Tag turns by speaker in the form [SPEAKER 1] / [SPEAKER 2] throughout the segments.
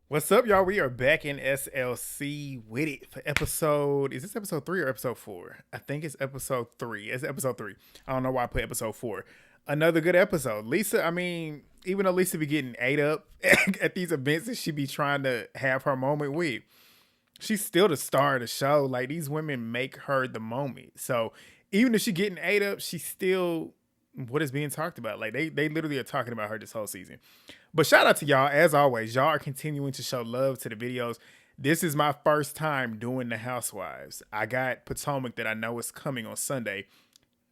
[SPEAKER 1] What's up, y'all? We are back in SLC with it for is this episode 3 or episode 4? I think it's episode 3. It's episode 3. I don't know why I put episode 4. Another good episode. Lisa, I mean, even though Lisa be getting ate up at these events that she be trying to have her moment with, she's still the star of the show. Like, these women make her the moment. So even if she getting ate up, she's still what is being talked about. Like, they literally are talking about her this whole season. But shout out to y'all. As always, y'all are continuing to show love to the videos. This is my first time doing the Housewives. I got Potomac that I know is coming on Sunday.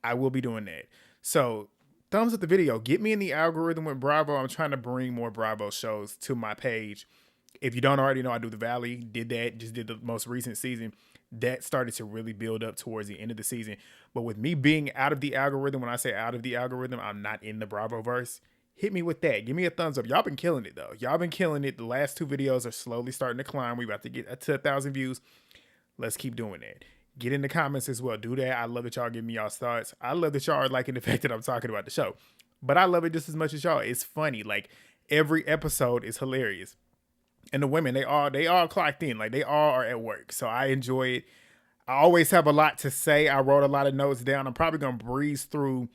[SPEAKER 1] I will be doing that. So thumbs up the video. Get me in the algorithm with Bravo. I'm trying to bring more Bravo shows to my page. If you don't already know, I do The Valley. Did that. Just did the most recent season. That started to really build up towards the end of the season. But with me being out of the algorithm, when I say out of the algorithm, I'm not in the Bravo verse. Hit me with that. Give me a thumbs up. Y'all been killing it, though. Y'all been killing it. The last 2 videos are slowly starting to climb. We about to get to 1,000 views. Let's keep doing that. Get in the comments as well. Do that. I love that y'all give me y'all's thoughts. I love that y'all are liking the fact that I'm talking about the show. But I love it just as much as y'all. It's funny. Like, every episode is hilarious. And the women, they all clocked in. Like, they all are at work. So I enjoy it. I always have a lot to say. I wrote a lot of notes down. I'm probably going to breeze through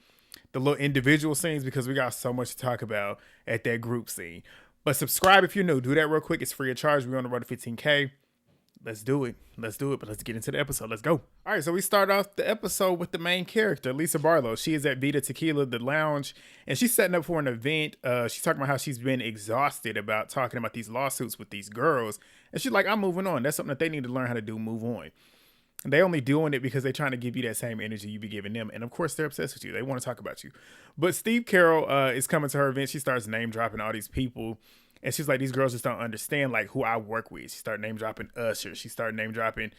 [SPEAKER 1] the little individual scenes because we got so much to talk about at that group scene. But subscribe if you're new. Do that real quick. It's free of charge. We're on the road to 15K. Let's do it. Let's do it. But let's get into the episode. Let's go. All right. So we start off the episode with the main character, Lisa Barlow. She is at Vita Tequila, the lounge, and she's setting up for an event. She's talking about how she's been exhausted about talking about these lawsuits with these girls. And she's like, I'm moving on. That's something that they need to learn how to do. Move on. They only doing it because they're trying to give you that same energy you be giving them. And of course, they're obsessed with you. They want to talk about you. But Steve Carroll is coming to her event. She starts name dropping all these people. And she's like, these girls just don't understand like who I work with. She started name dropping Usher. She started name dropping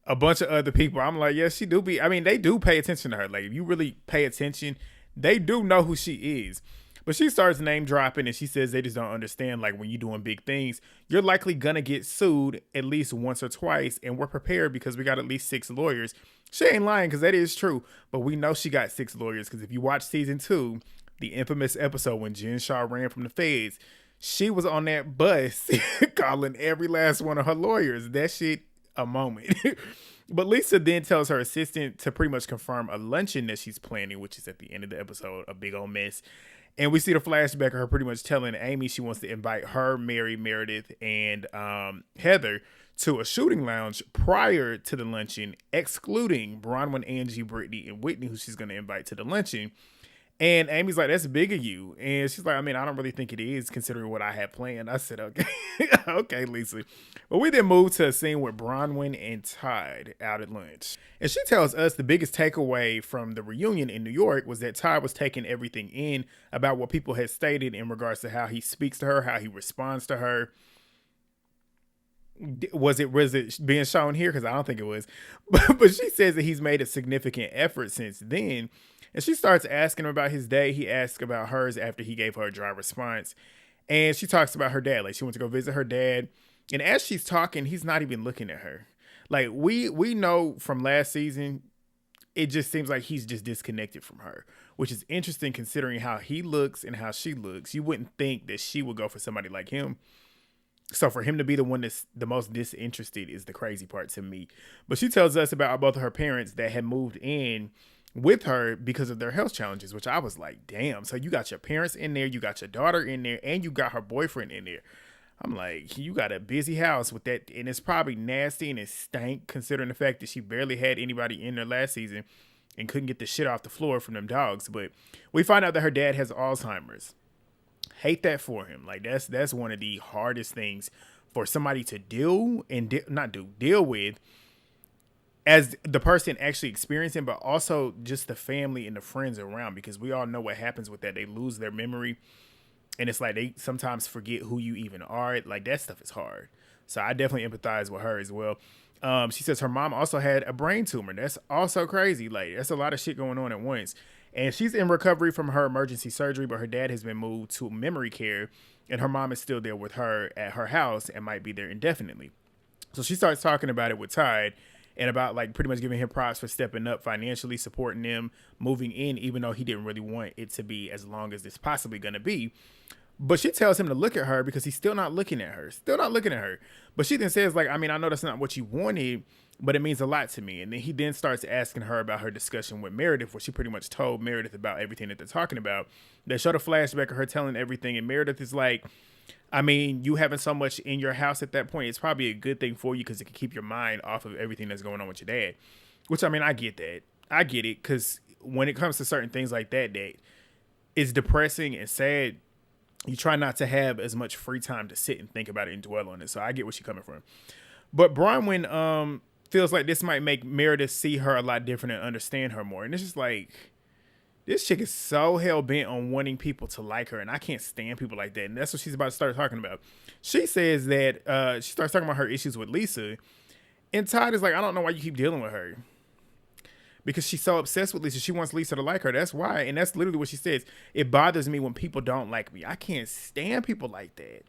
[SPEAKER 1] a bunch of other people. I'm like, yes, she do be. I mean, they do pay attention to her. Like, if you really pay attention, they do know who she is. But she starts name dropping and she says they just don't understand. Like, when you're doing big things, you're likely going to get sued at least once or twice. And we're prepared because we got at least 6 lawyers. She ain't lying because that is true. But we know she got 6 lawyers because if you watch season 2, the infamous episode when Jen Shaw ran from the feds, she was on that bus calling every last one of her lawyers. That shit, a moment. But Lisa then tells her assistant to pretty much confirm a luncheon that she's planning, which is at the end of the episode, a big old mess. And we see the flashback of her pretty much telling Amy she wants to invite her, Mary, Meredith, and Heather to a shooting lounge prior to the luncheon, excluding Bronwyn, Angie, Brittany, and Whitney, who she's going to invite to the luncheon. And Amy's like, that's big of you. And she's like, I mean, I don't really think it is considering what I have planned. I said, okay, okay, Lisa. But we then move to a scene with Bronwyn and Todd out at lunch. And she tells us the biggest takeaway from the reunion in New York was that Todd was taking everything in about what people had stated in regards to how he speaks to her, how he responds to her. Was it being shown here? Because I don't think it was. But she says that he's made a significant effort since then. And she starts asking him about his day. He asks about hers after he gave her a dry response. And she talks about her dad. Like, she went to go visit her dad. And as she's talking, he's not even looking at her. Like, we know from last season, it just seems like he's just disconnected from her, which is interesting considering how he looks and how she looks. You wouldn't think that she would go for somebody like him. So for him to be the one that's the most disinterested is the crazy part to me. But she tells us about both of her parents that had moved in with her because of their health challenges, which I was like, damn. So you got your parents in there, you got your daughter in there, and you got her boyfriend in there. I'm like, you got a busy house with that. And it's probably nasty and it stank considering the fact that she barely had anybody in there last season and couldn't get the shit off the floor from them dogs. But we find out that her dad has Alzheimer's. Hate that for him. Like, that's one of the hardest things for somebody to deal with as the person actually experiencing, but also just the family and the friends around, because we all know what happens with that. They lose their memory and it's like they sometimes forget who you even are. Like, that stuff is hard. So I definitely empathize with her as well. She says her mom also had a brain tumor. That's also crazy. Like, that's a lot of shit going on at once. And she's in recovery from her emergency surgery, but her dad has been moved to memory care and her mom is still there with her at her house and might be there indefinitely. So she starts talking about it with Tide and about like pretty much giving him props for stepping up financially, supporting them, moving in, even though he didn't really want it to be as long as it's possibly going to be. But she tells him to look at her because he's still not looking at her. Still not looking at her. But she then says, like, I mean, I know that's not what you wanted, but it means a lot to me. And then he then starts asking her about her discussion with Meredith, where she pretty much told Meredith about everything that they're talking about. They showed a flashback of her telling everything, and Meredith is like, I mean, you having so much in your house at that point, it's probably a good thing for you because it can keep your mind off of everything that's going on with your dad. Which, I mean, I get that. I get it, because when it comes to certain things like that it's depressing and sad, you try not to have as much free time to sit and think about it and dwell on it. So I get where she's coming from. But Bronwyn feels like this might make Meredith see her a lot different and understand her more. And it's just like, this chick is so hell-bent on wanting people to like her, and I can't stand people like that. And that's what she's about to start talking about. She says that she starts talking about her issues with Lisa. And Todd is like, I don't know why you keep dealing with her. Because she's so obsessed with Lisa. She wants Lisa to like her. That's why. And that's literally what she says. It bothers me when people don't like me. I can't stand people like that.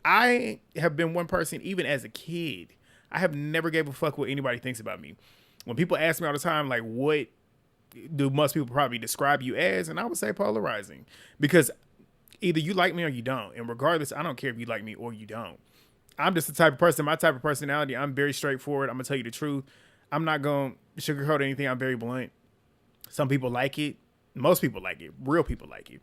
[SPEAKER 1] I have been one person, even as a kid, I have never gave a fuck what anybody thinks about me. When people ask me all the time, like, what do most people probably describe you as? And I would say polarizing. Because either you like me or you don't. And regardless, I don't care if you like me or you don't. I'm just the type of person, my type of personality, I'm very straightforward. I'm going to tell you the truth. I'm not going to sugarcoat anything. I'm very blunt. Some people like it. Most people like it. Real people like it.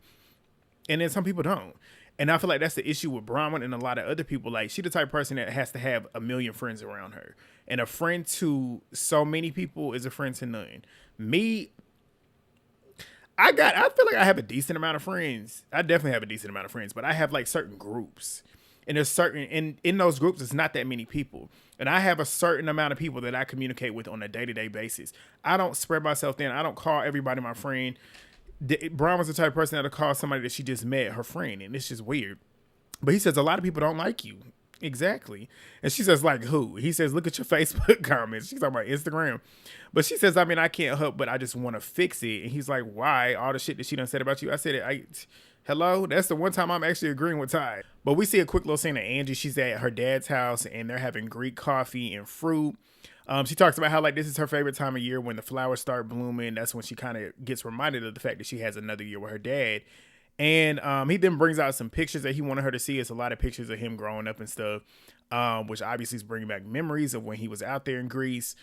[SPEAKER 1] And then some people don't. And I feel like that's the issue with Bronwyn and a lot of other people. Like, she the type of person that has to have a million friends around her. And a friend to so many people is a friend to none. Me, I feel like I have a decent amount of friends. I definitely have a decent amount of friends. But I have like certain groups. And there's certain, in those groups, it's not that many people. And I have a certain amount of people that I communicate with on a day-to-day basis. I don't spread myself thin. I don't call everybody my friend. Brian was the type of person that'll call somebody that she just met her friend. And it's just weird. But he says, a lot of people don't like you. Exactly. And she says, like who? He says, look at your Facebook comments. She's talking about Instagram. But she says, I mean, I can't help, but I just want to fix it. And he's like, why? All the shit that she done said about you. I said, hello? That's the one time I'm actually agreeing with Ty. But we see a quick little scene of Angie. She's at her dad's house, and they're having Greek coffee and fruit. She talks about how, like, this is her favorite time of year when the flowers start blooming. That's when she kind of gets reminded of the fact that she has another year with her dad. And he then brings out some pictures that he wanted her to see. It's a lot of pictures of him growing up and stuff, which obviously is bringing back memories of when he was out there in Greece.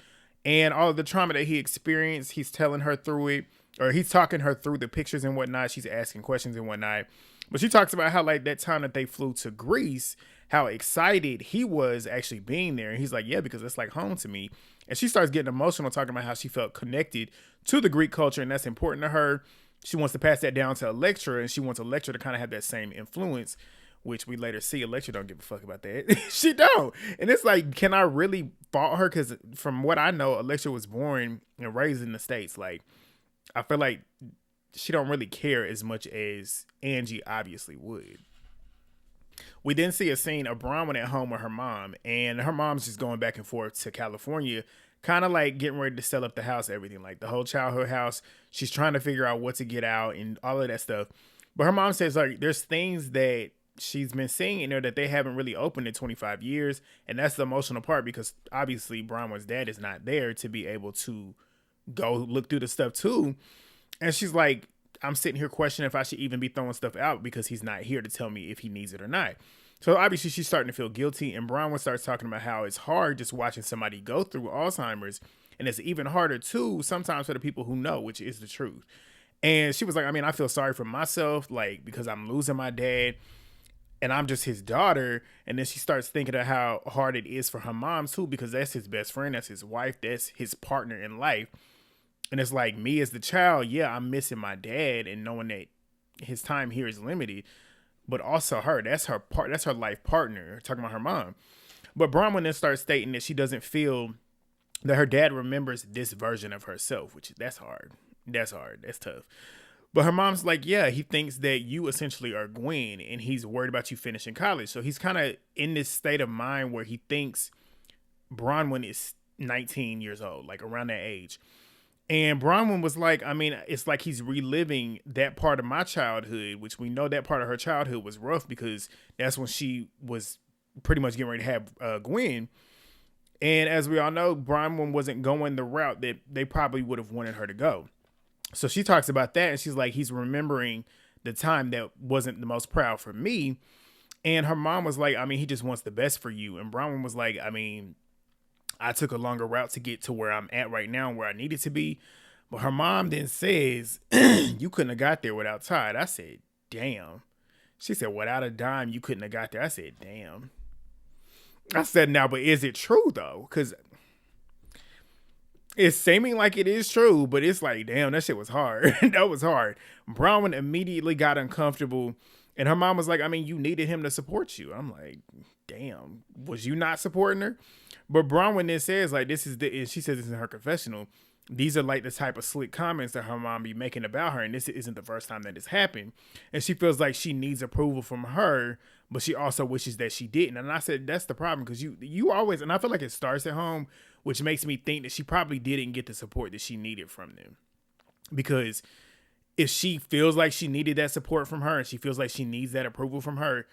[SPEAKER 1] And all of the trauma that he experienced, he's telling her through it. Or he's talking her through the pictures and whatnot. She's asking questions and whatnot. But she talks about how, like, that time that they flew to Greece, how excited he was actually being there. And he's like, yeah, because it's like home to me. And she starts getting emotional, talking about how she felt connected to the Greek culture, and that's important to her. She wants to pass that down to Electra, and she wants Electra to kind of have that same influence, which we later see Electra don't give a fuck about that. She don't. And it's like, can I really fault her? Because from what I know, Electra was born and raised in the States. Like, I feel like she don't really care as much as Angie obviously would. We then see a scene of Bronwyn at home with her mom, and her mom's just going back and forth to California, kind of like getting ready to sell up the house, everything, like the whole childhood house. She's trying to figure out what to get out and all of that stuff. But her mom says, like, there's things that she's been seeing in there that they haven't really opened in 25 years. And that's the emotional part, because obviously Bronwyn's dad is not there to be able to go look through the stuff too. And she's like, I'm sitting here questioning if I should even be throwing stuff out because he's not here to tell me if he needs it or not. So obviously she's starting to feel guilty, and Bronwyn starts talking about how it's hard just watching somebody go through Alzheimer's, and it's even harder too sometimes for the people who know, which is the truth. And she was like, I mean, I feel sorry for myself, like, because I'm losing my dad and I'm just his daughter. And then she starts thinking of how hard it is for her mom too, because that's his best friend, that's his wife, that's his partner in life. And it's like, me as the child, yeah, I'm missing my dad and knowing that his time here is limited, but also her, that's her life partner, talking about her mom. But Bronwyn then starts stating that she doesn't feel that her dad remembers this version of herself, which that's hard. That's tough. But her mom's like, yeah, he thinks that you essentially are Gwen, and he's worried about you finishing college. So he's kind of in this state of mind where he thinks Bronwyn is 19 years old, like around that age. And Bronwyn was like, I mean, it's like he's reliving that part of my childhood, which we know that part of her childhood was rough because that's when she was pretty much getting ready to have Gwen. And as we all know, Bronwyn wasn't going the route that they probably would have wanted her to go. So she talks about that, and she's like, he's remembering the time that wasn't the most proud for me. And her mom was like, I mean, he just wants the best for you. And Bronwyn was like, I mean, I took a longer route to get to where I'm at right now, where I needed to be. But her mom then says, you couldn't have got there without Todd. I said, damn. She said, without a dime, you couldn't have got there. I said, damn. I said, now, but is it true, though? Because it's seeming like it is true, but it's like, damn, that shit was hard. That was hard. Bronwyn immediately got uncomfortable. And her mom was like, I mean, you needed him to support you. I'm like, damn, was you not supporting her? But Bronwyn then says, like, this is the, and she says this in her confessional, these are like the type of slick comments that her mom be making about her. And this isn't the first time that it's happened. And she feels like she needs approval from her, but she also wishes that she didn't. And I said, that's the problem, because you always, and I feel like it starts at home, which makes me think that she probably didn't get the support that she needed from them. Because if she feels like she needed that support from her and she feels like she needs that approval from her,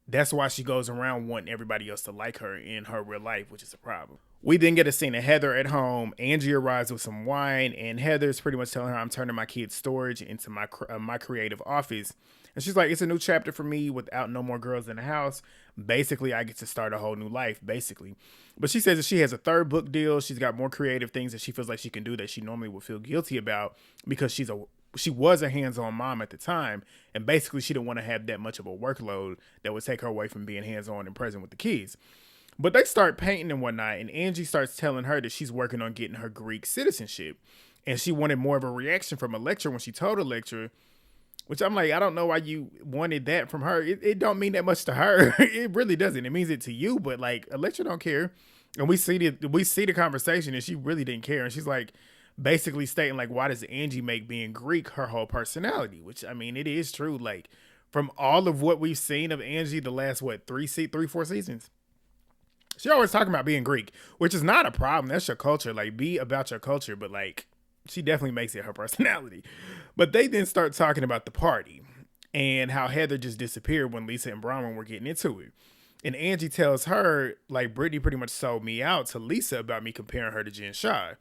[SPEAKER 1] that's why she goes around wanting everybody else to like her in her real life, which is a problem. We then get a scene of Heather at home. Angie arrives with some wine, and Heather's pretty much telling her, I'm turning my kid's storage into my creative office. And she's like, it's a new chapter for me without no more girls in the house. Basically, I get to start a whole new life, basically. But she says that she has a third book deal. She's got more creative things that she feels like she can do that she normally would feel guilty about, because she was a hands-on mom at the time, and basically she didn't want to have that much of a workload that would take her away from being hands-on and present with the kids. But they start painting and whatnot, and Angie starts telling her that she's working on getting her Greek citizenship, and she wanted more of a reaction from a lecturer when she told a lecturer, which I'm like, I don't know why you wanted that from her. It don't mean that much to her. It really doesn't. It means it to you, but like a lecturer don't care. And we see the conversation, and she really didn't care, and she's like, basically stating like, why does Angie make being Greek her whole personality? Which, I mean, it is true. Like, from all of what we've seen of Angie the last, 4 seasons, she always talking about being Greek, which is not a problem. That's your culture. Like, be about your culture. But like, she definitely makes it her personality. But they then start talking about the party and how Heather just disappeared when Lisa and Bronwyn were getting into it. And Angie tells her, like, Brittany pretty much sold me out to Lisa about me comparing her to Jen Shah.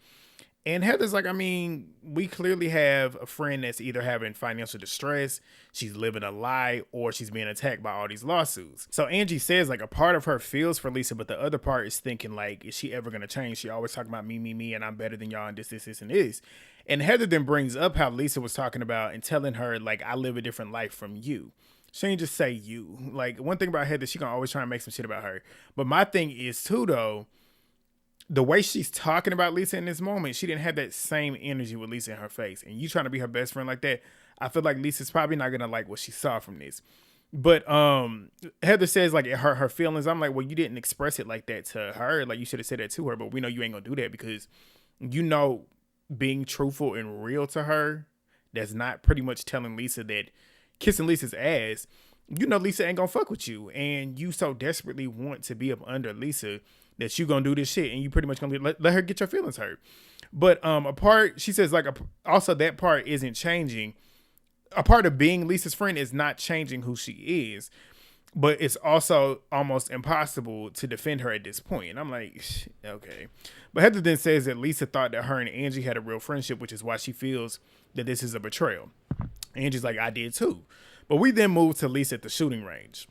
[SPEAKER 1] And Heather's like, I mean, we clearly have a friend that's either having financial distress, she's living a lie, or she's being attacked by all these lawsuits. So Angie says, like, a part of her feels for Lisa, but the other part is thinking, like, is she ever going to change? She always talking about me, and I'm better than y'all, and this, and this. And Heather then brings up how Lisa was talking about and telling her, like, I live a different life from you. She ain't just say you. Like, one thing about Heather, she gonna always try and make some shit about her. But my thing is, too, though, the way she's talking about Lisa in this moment, she didn't have that same energy with Lisa in her face. And you trying to be her best friend like that, I feel like Lisa's probably not gonna like what she saw from this. But Heather says, like, it hurt her feelings. I'm like, well, you didn't express it like that to her. Like, you should have said that to her. But we know you ain't gonna do that, because you know, being truthful and real to her, that's not pretty much telling Lisa that kissing Lisa's ass, you know Lisa ain't gonna fuck with you, and you so desperately want to be up under Lisa that you gonna do this shit, and you pretty much gonna let her get your feelings hurt. But a part, she says, like, also that part isn't changing. A part of being Lisa's friend is not changing who she is, but it's also almost impossible to defend her at this point. And I'm like, okay. But Heather then says that Lisa thought that her and Angie had a real friendship, which is why she feels that this is a betrayal. Angie's like, I did too. But we then move to Lisa at the shooting range.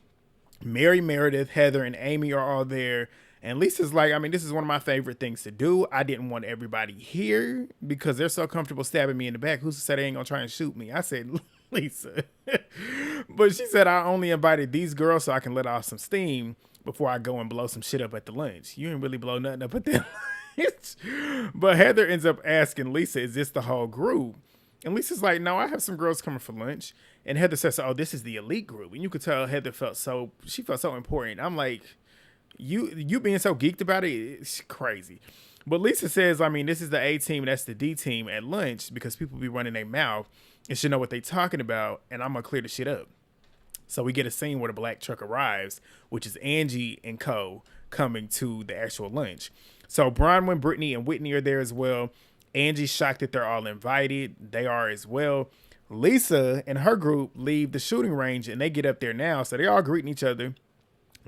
[SPEAKER 1] Mary, Meredith, Heather, and Amy are all there. And Lisa's like, I mean, this is one of my favorite things to do. I didn't want everybody here because they're so comfortable stabbing me in the back. Who's to say they ain't gonna try and shoot me? I said, Lisa. But she said, I only invited these girls so I can let off some steam before I go and blow some shit up at the lunch. You didn't really blow nothing up at that lunch. But Heather ends up asking Lisa, is this the whole group? And Lisa's like, no, I have some girls coming for lunch. And Heather says, oh, this is the elite group. And you could tell Heather felt so important. I'm like, you being so geeked about it, it's crazy. But Lisa says, I mean, this is the A team, and that's the D team at lunch, because people be running their mouth and should know what they talking about, and I'm gonna clear the shit up. So we get a scene where the black truck arrives, which is Angie and co coming to the actual lunch. So Bronwyn, Brittany, and Whitney are there as well. Angie's shocked that they're all invited. They are as well. Lisa and her group leave the shooting range, and they get up there now. So they all greeting each other.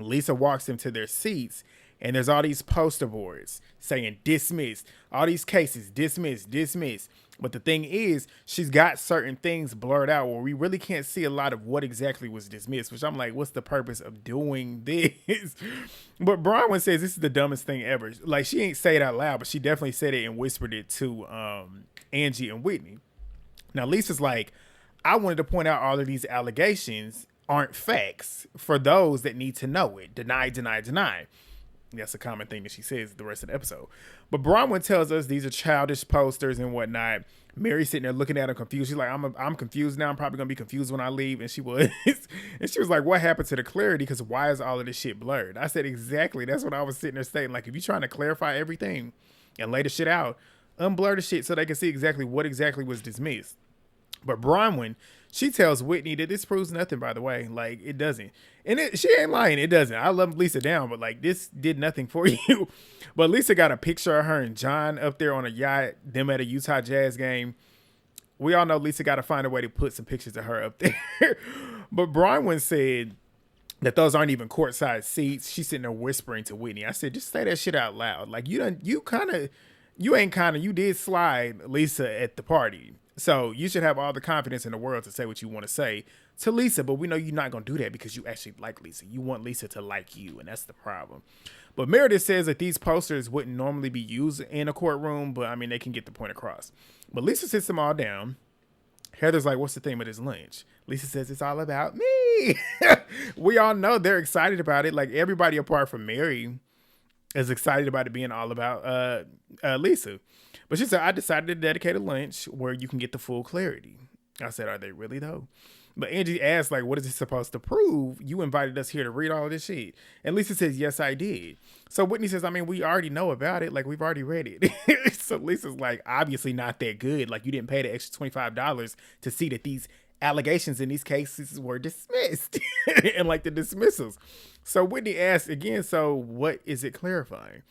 [SPEAKER 1] Lisa walks them to their seats, And there's all these poster boards saying dismissed, all these cases dismissed, dismissed. But the thing is, she's got certain things blurred out where we really can't see a lot of what exactly was dismissed, which I'm like, what's the purpose of doing this? But Bronwyn says this is the dumbest thing ever. Like, she ain't say it out loud, but she definitely said it and whispered it to Angie and Whitney. Now, Lisa's like, I wanted to point out all of these allegations aren't facts for those that need to know it. Deny, deny, deny. That's a common thing that she says the rest of the episode. But Bronwyn tells us these are childish posters and whatnot. Mary's sitting there looking at her confused. She's like, I'm confused now. I'm probably going to be confused when I leave. And she was. And she was like, what happened to the clarity? Because why is all of this shit blurred? I said, exactly. That's what I was sitting there saying. Like, if you're trying to clarify everything and lay the shit out, unblur the shit so they can see exactly what exactly was dismissed. But Bronwyn, she tells Whitney that this proves nothing, by the way. Like, it doesn't. And she ain't lying. It doesn't. I love Lisa down, but like, this did nothing for you. But Lisa got a picture of her and John up there on a yacht, them at a Utah Jazz game. We all know Lisa got to find a way to put some pictures of her up there. But Bronwyn said that those aren't even courtside seats. She's sitting there whispering to Whitney. I said, just say that shit out loud. Like, you did slide Lisa at the party. So you should have all the confidence in the world to say what you want to say to Lisa. But we know you're not going to do that because you actually like Lisa. You want Lisa to like you, and that's the problem. But Meredith says that these posters wouldn't normally be used in a courtroom, but I mean, they can get the point across. But Lisa sits them all down. Heather's like, what's the theme of this lunch? Lisa says, it's all about me. We all know they're excited about it. Like, everybody apart from Mary is excited about it being all about Lisa. But she said, I decided to dedicate a lunch where you can get the full clarity. I said, are they really though? But Angie asked, like, what is it supposed to prove? You invited us here to read all of this shit. And Lisa says, yes, I did. So Whitney says, I mean, we already know about it. Like, we've already read it. So Lisa's like, obviously not that good. Like, you didn't pay the extra $25 to see that these allegations in these cases were dismissed. And like the dismissals. So Whitney asked again, so what is it clarifying?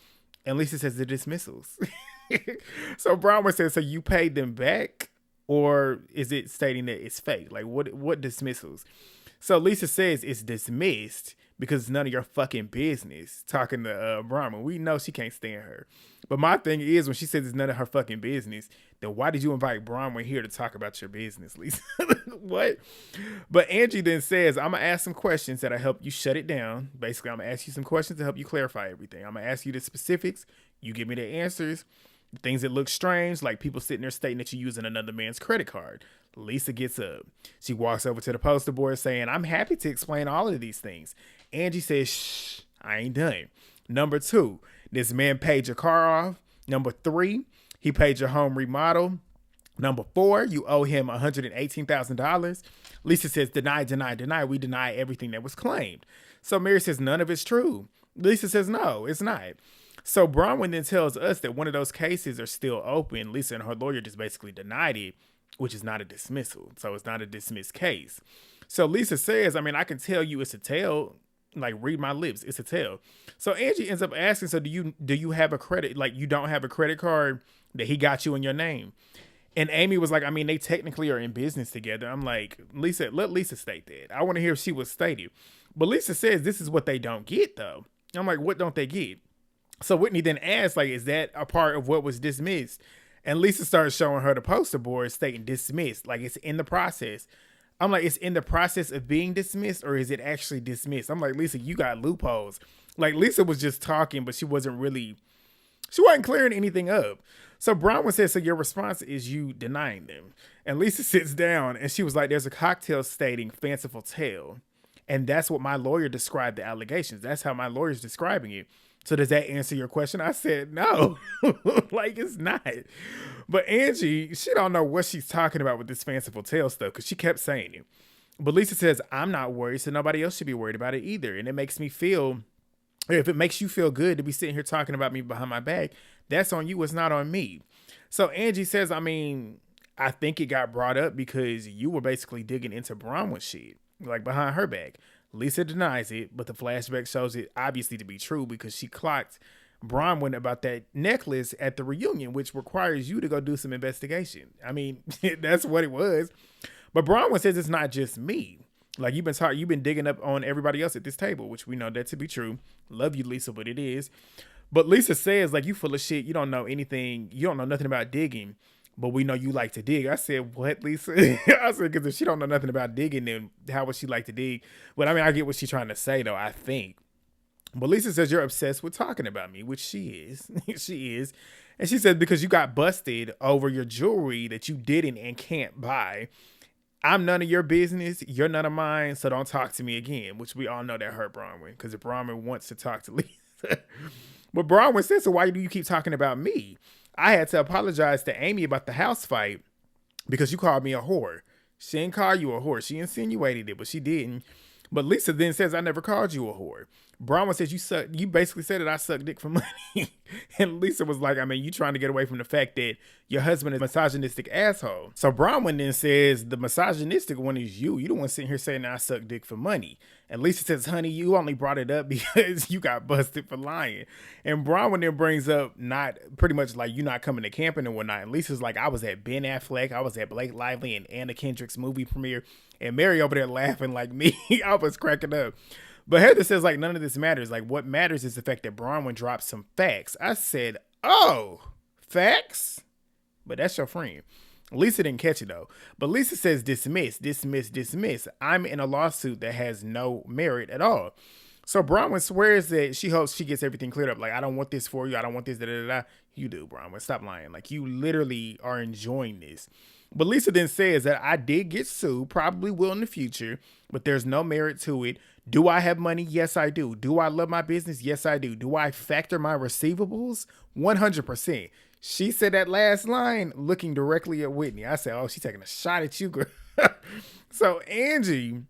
[SPEAKER 1] And Lisa says the dismissals. So Bronwyn says, so you paid them back, or is it stating that it's fake? Like, what dismissals? So Lisa says it's dismissed because it's none of your fucking business. Talking to Bronwyn. We know she can't stand her. But my thing is, when she says it's none of her fucking business, then why did you invite Bronwyn here to talk about your business, Lisa? What? But Angie then says, I'm going to ask some questions that'll help you shut it down. Basically, I'm going to ask you some questions to help you clarify everything. I'm going to ask you the specifics. You give me the answers. Things that look strange, like people sitting there stating that you're using another man's credit card. Lisa gets up. She walks over to the poster board saying, I'm happy to explain all of these things. Angie says, shh, I ain't done. Number 2, this man paid your car off. Number 3, he paid your home remodel. Number 4, you owe him $118,000. Lisa says, deny, deny, deny. We deny everything that was claimed. So Mary says, none of it's true. Lisa says, no, it's not. So Bronwyn then tells us that one of those cases are still open. Lisa and her lawyer just basically denied it, which is not a dismissal. So it's not a dismissed case. So Lisa says, I mean, I can tell you it's a tale. Like, read my lips. It's a tale. So Angie ends up asking, so do you have a credit? Like, you don't have a credit card that he got you in your name? And Amy was like, I mean, they technically are in business together. I'm like, Lisa, let Lisa state that. I want to hear if she was stated. But Lisa says this is what they don't get, though. I'm like, what don't they get? So Whitney then asked, like, is that a part of what was dismissed? And Lisa started showing her the poster board stating dismissed, like it's in the process. I'm like, it's in the process of being dismissed, or is it actually dismissed? I'm like, Lisa, you got loopholes. Like, Lisa was just talking, but she wasn't clearing anything up. So Bronwyn says, so your response is you denying them. And Lisa sits down and she was like, there's a cocktail stating fanciful tale. And that's what my lawyer described the allegations. That's how my lawyer's describing it. So does that answer your question? I said, no, like it's not. But Angie, she don't know what she's talking about with this fanciful tale stuff because she kept saying it. But Lisa says, I'm not worried, so nobody else should be worried about it either. And it makes me feel, if it makes you feel good to be sitting here talking about me behind my back, that's on you. It's not on me. So Angie says, I mean, I think it got brought up because you were basically digging into Bronwyn's shit, like behind her back. Lisa denies it, but the flashback shows it obviously to be true because she clocked Bronwyn about that necklace at the reunion, which requires you to go do some investigation. I mean, that's what it was. But Bronwyn says it's not just me. Like you've been digging up on everybody else at this table, which we know that to be true. Love you, Lisa, but it is. But Lisa says, like, you full of shit. You don't know anything. You don't know nothing about digging, but we know you like to dig. I said, what, Lisa? I said, because if she don't know nothing about digging, then how would she like to dig? But I mean, I get what she's trying to say, though, I think. But Lisa says you're obsessed with talking about me, which she is. She is. And she says, because you got busted over your jewelry that you didn't and can't buy. I'm none of your business. You're none of mine. So don't talk to me again, which we all know that hurt Bronwyn, because if Bronwyn wants to talk to Lisa. But Bronwyn said, so why do you keep talking about me? I had to apologize to Amy about the house fight because you called me a whore. She didn't call you a whore. She insinuated it, but she didn't. But Lisa then says, I never called you a whore. Bronwyn says, you basically said that I suck dick for money. And Lisa was like, I mean, you trying to get away from the fact that your husband is a misogynistic asshole. So Bronwyn then says, the misogynistic one is you. You the one sitting here saying that I suck dick for money. And Lisa says, honey, you only brought it up because you got busted for lying. And Bronwyn then brings up not pretty much like you not coming to camping and whatnot. And Lisa's like, I was at Ben Affleck. I was at Blake Lively and Anna Kendrick's movie premiere. And Mary over there laughing like me. I was cracking up. But Heather says, like, none of this matters. Like, what matters is the fact that Bronwyn dropped some facts. I said, oh, facts? But that's your friend. Lisa didn't catch it, though. But Lisa says, dismiss, dismiss, dismiss. I'm in a lawsuit that has no merit at all. So Bronwyn swears that she hopes she gets everything cleared up. Like, I don't want this for you. I don't want this, da-da-da-da. You do, Bronwyn. Stop lying. Like, you literally are enjoying this. But Lisa then says that I did get sued, probably will in the future, but there's no merit to it. Do I have money? Yes, I do. Do I love my business? Yes, I do. Do I factor my receivables? 100%. She said that last line looking directly at Whitney. I said, oh, she's taking a shot at you, girl. So Angie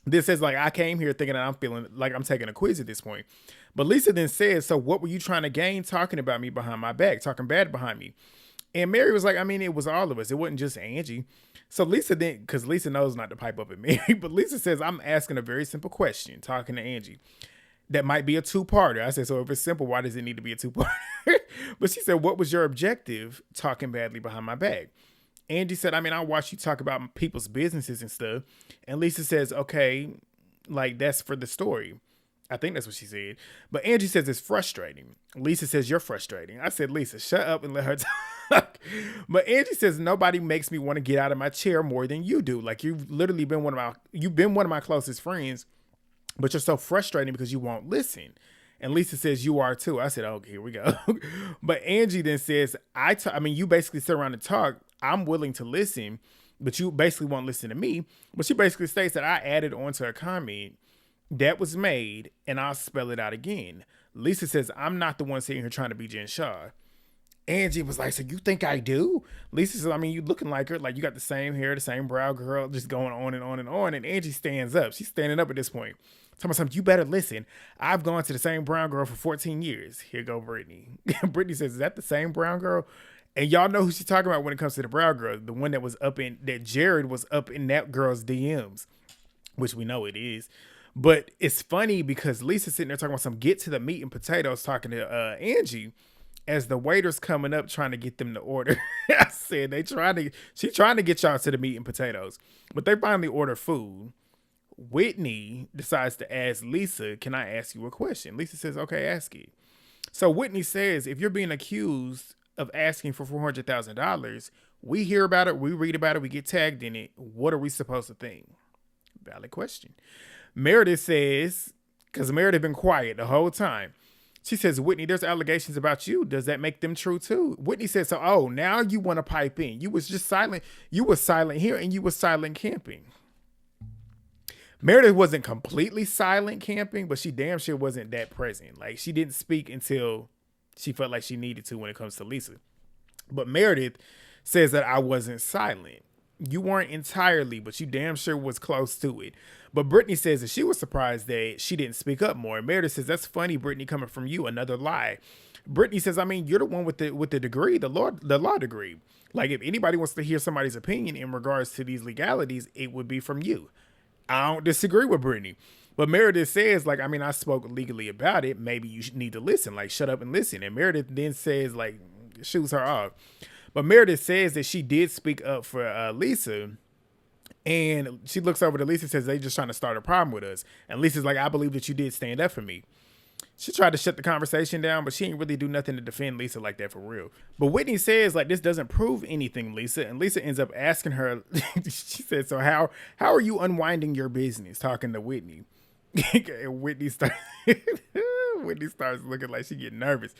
[SPEAKER 1] then says, like, I came here thinking that I'm feeling like I'm taking a quiz at this point. But Lisa then says, so what were you trying to gain talking about me behind my back, talking bad behind me? And Mary was like, I mean, it was all of us. It wasn't just Angie. So Lisa then, because Lisa knows not to pipe up at Mary, but Lisa says, I'm asking a very simple question, talking to Angie. That might be a two-parter. I said, so if it's simple, why does it need to be a two-parter? But she said, what was your objective talking badly behind my back? Angie said, I mean, I watch you talk about people's businesses and stuff. And Lisa says, okay, like that's for the story. I think that's what she said. But Angie says it's frustrating. Lisa says, you're frustrating. I said, Lisa, shut up and let her talk. But Angie says, nobody makes me want to get out of my chair more than you do. Like you've literally been one of my closest friends, but you're so frustrating because you won't listen. And Lisa says, you are too. I said, oh, here we go. But Angie then says, I mean, you basically sit around and talk. I'm willing to listen, but you basically won't listen to me. But she basically states that I added on to a comment that was made, and I'll spell it out again. Lisa says, I'm not the one sitting here trying to be Jen Shaw. Angie was like, so you think I do? Lisa says, I mean, you looking like her. Like, you got the same hair, the same brow, girl, just going on and on and on. And Angie stands up. She's standing up at this point. Talking about something, you better listen. I've gone to the same brown girl for 14 years. Here go Brittany. Brittany says, is that the same brown girl? And y'all know who she's talking about when it comes to the brown girl. The one that Jared was up in that girl's DMs, which we know it is. But it's funny because Lisa's sitting there talking about some get to the meat and potatoes, talking to Angie as the waiter's coming up trying to get them to order. I said she's trying to get y'all to the meat and potatoes, but they finally order food. Whitney decides to ask Lisa, can I ask you a question? Lisa says, okay, ask it. So Whitney says, if you're being accused of asking for $400,000, we hear about it, we read about it, we get tagged in it. What are we supposed to think? Valid question. Meredith says, because Meredith been quiet the whole time. She says, Whitney, there's allegations about you. Does that make them true too? Whitney says, so, oh, now you want to pipe in. You was just silent. You was silent here and you was silent camping. Meredith wasn't completely silent camping, but she damn sure wasn't that present. Like she didn't speak until she felt like she needed to when it comes to Lisa. But Meredith says that I wasn't silent. You weren't entirely, but you damn sure was close to it. But Brittany says that she was surprised that she didn't speak up more. And Meredith says, that's funny, Brittany, coming from you. Another lie. Brittany says, I mean, you're the one with the degree, the law degree. Like if anybody wants to hear somebody's opinion in regards to these legalities, it would be from you. I don't disagree with Brittany. But Meredith says, like, I mean, I spoke legally about it. Maybe you need to listen, like, shut up and listen. And Meredith then says, like, shoots her off. But Meredith says that she did speak up for Lisa And she looks over to Lisa and says, they just trying to start a problem with us. And Lisa's like, I believe that you did stand up for me. She tried to shut the conversation down, but she ain't really do nothing to defend Lisa like that for real. But Whitney says, like, this doesn't prove anything, Lisa. And Lisa ends up asking her, she said, so how are you unwinding your business? Talking to Whitney. And Whitney starts looking like she getting nervous.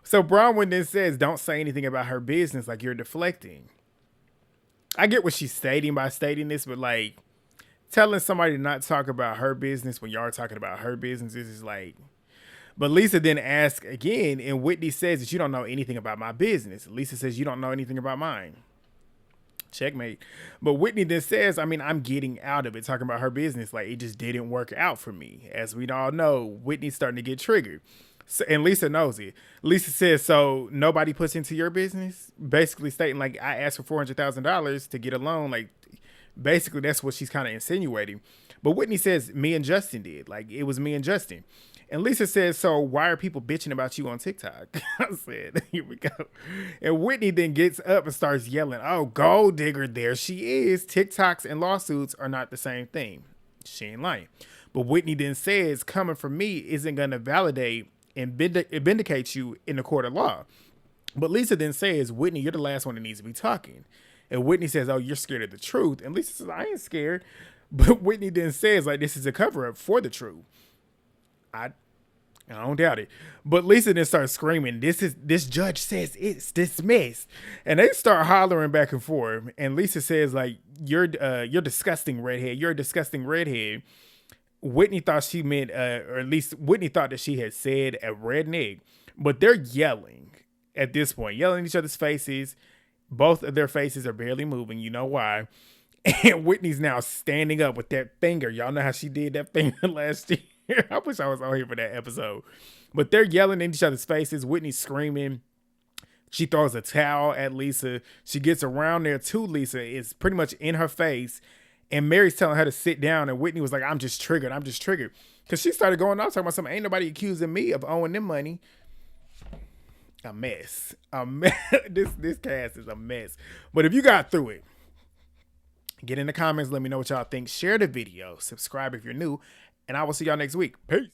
[SPEAKER 1] So Bronwyn then says, don't say anything about her business, like you're deflecting. I get what she's stating by stating this, but like telling somebody to not talk about her business when y'all are talking about her business is like. But Lisa then asks again, and Whitney says that you don't know anything about my business. Lisa says you don't know anything about mine. Checkmate. But Whitney then says, I mean, I'm getting out of it, talking about her business. Like, it just didn't work out for me. As we all know, Whitney's starting to get triggered. So, and Lisa knows it. Lisa says, so nobody puts into your business? Basically stating, like, I asked for $400,000 to get a loan. Like, basically, that's what she's kind of insinuating. But Whitney says, me and Justin did. Like, it was me and Justin. And Lisa says, so why are people bitching about you on TikTok? I said, here we go. And Whitney then gets up and starts yelling, oh, gold digger, there she is. TikToks and lawsuits are not the same thing. She ain't lying. But Whitney then says, coming from me isn't going to validate and vindicate you in the court of law. But Lisa then says, Whitney, you're the last one that needs to be talking. And Whitney says, oh, you're scared of the truth. And Lisa says, I ain't scared. But Whitney then says, like, this is a cover up for the truth. I don't doubt it. But Lisa then starts screaming, this judge says it's dismissed. And they start hollering back and forth. And Lisa says, like, you're disgusting redhead. You're a disgusting redhead. Whitney thought she meant, or at least Whitney thought that she had said a redneck. But they're yelling at this point, yelling in each other's faces. Both of their faces are barely moving. You know why. And Whitney's now standing up with that finger. Y'all know how she did that finger last year. I wish I was on here for that episode. But they're yelling in each other's faces. Whitney's screaming. She throws a towel at Lisa. She gets around there to Lisa. It's pretty much in her face. And Mary's telling her to sit down. And Whitney was like, I'm just triggered. Because she started going off talking about something. Ain't nobody accusing me of owing them money. A mess. This cast is a mess. But if you got through it, get in the comments. Let me know what y'all think. Share the video. Subscribe if you're new. And I will see y'all next week. Peace.